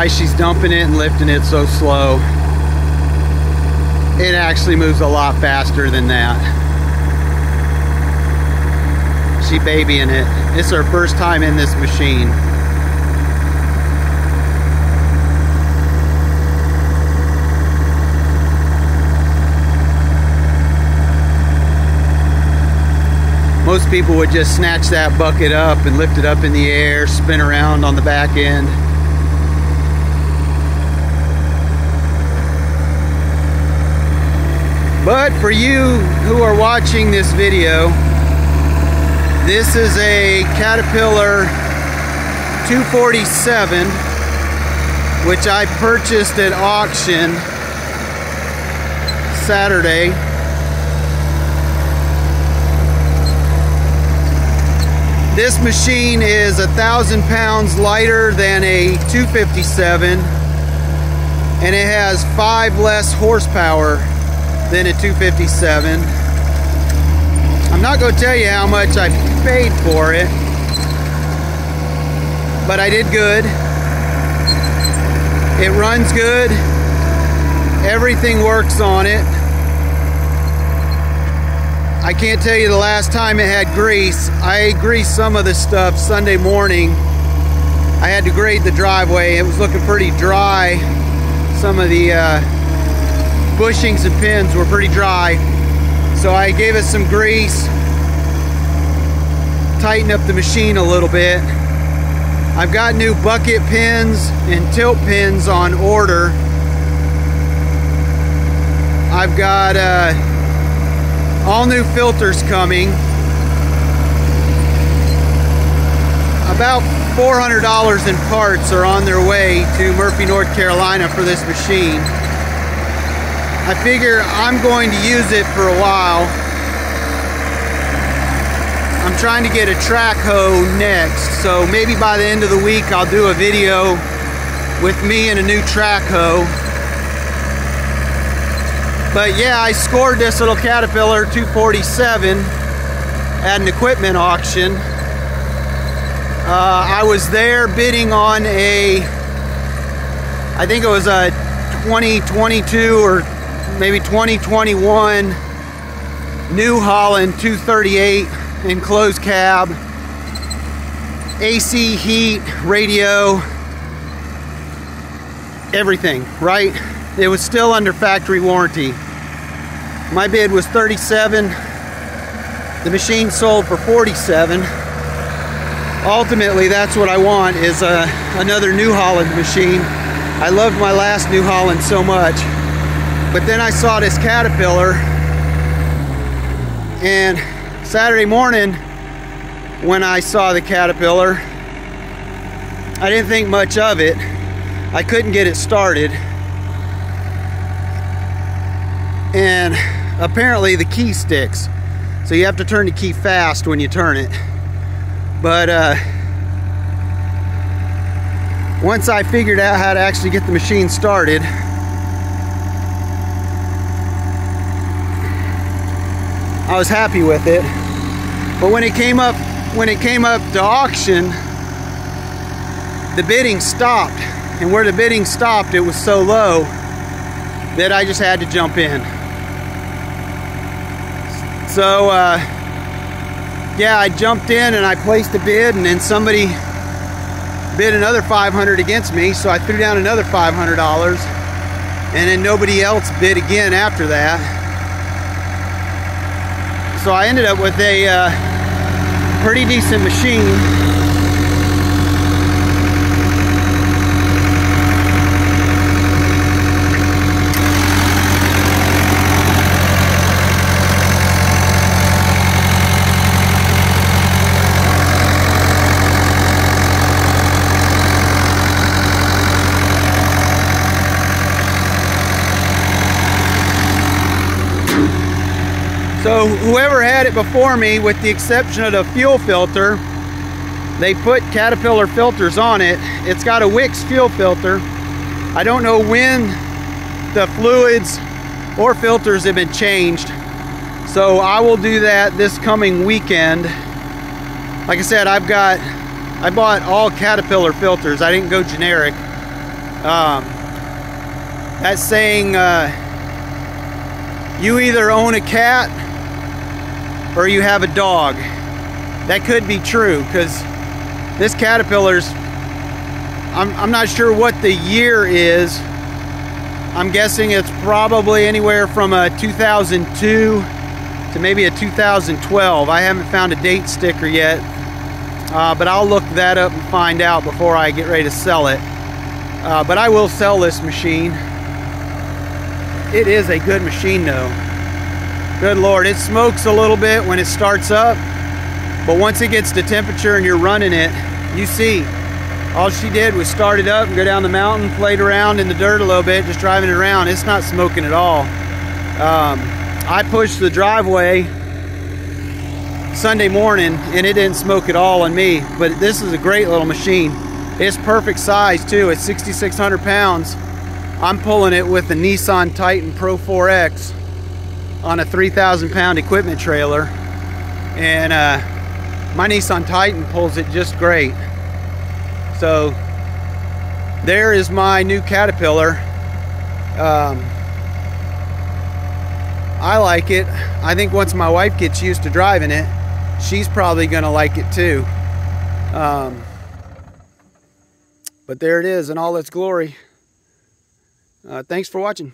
why she's dumping it and lifting it so slow. It actually moves a lot faster than that. She babying it. It's her first time in this machine. Most people would just snatch that bucket up and lift it up in the air, spin around on the back end. But for you who are watching this video, this is a Caterpillar 247, which I purchased at auction Saturday. This machine is 1,000 pounds lighter than a 257, and it has 5 less horsepower than a 257. I'm not going to tell you how much I paid for it, but I did good. It runs good. Everything works on it. I can't tell you the last time it had grease. I greased some of the stuff Sunday morning. I had to grade the driveway. It was looking pretty dry. Some of the bushings and pins were pretty dry. So I gave it some grease, tighten up the machine a little bit. I've got new bucket pins and tilt pins on order. I've got all new filters coming. About $400 in parts are on their way to Murphy, North Carolina for this machine. I figure I'm going to use it for a while. I'm trying to get a track hoe next, so maybe by the end of the week I'll do a video with me and a new track hoe. But yeah, I scored this little Caterpillar 247 at an equipment auction. I was there bidding on a, I think it was a 2022 or maybe 2021 New Holland 238 enclosed cab, AC, heat, radio, everything, right? It was still under factory warranty. My bid was $37. The machine sold for $47. Ultimately, that's what I want, is another New Holland machine. I loved my last New Holland so much. But then I saw this Caterpillar, and Saturday morning when I saw the Caterpillar, I didn't think much of it. I couldn't get it started. And apparently the key sticks. So you have to turn the key fast when you turn it. But once I figured out how to actually get the machine started, I was happy with it. But when it came up to auction, the bidding stopped. And where the bidding stopped, it was so low that I just had to jump in. So yeah, I jumped in and I placed a bid, and then somebody bid another $500 against me, so I threw down another $500, and then nobody else bid again after that. So I ended up with a pretty decent machine. So whoever had it before me, with the exception of the fuel filter, they put Caterpillar filters on it. It's got a Wix fuel filter. I don't know when the fluids or filters have been changed. So I will do that this coming weekend. Like I said, I bought all Caterpillar filters. I didn't go generic. That's saying you either own a cat or you have a dog. That could be true, because this Caterpillar's, I'm not sure what the year is. I'm guessing it's probably anywhere from a 2002 to maybe a 2012. I haven't found a date sticker yet, but I'll look that up and find out before I get ready to sell it. But I will sell this machine. It is a good machine though. Good Lord, it smokes a little bit when it starts up, but once it gets to temperature and you're running it, you see, all she did was start it up and go down the mountain, played around in the dirt a little bit, just driving it around. It's not smoking at all. I pushed the driveway Sunday morning and it didn't smoke at all on me, but this is a great little machine. It's perfect size too. It's 6,600 pounds. I'm pulling it with the Nissan Titan Pro 4X on a 3,000 pound equipment trailer, and my Nissan Titan pulls it just great. So there is my new Caterpillar. I like it. I think once my wife gets used to driving it, she's probably gonna like it too. But there it is in all its glory. Thanks for watching.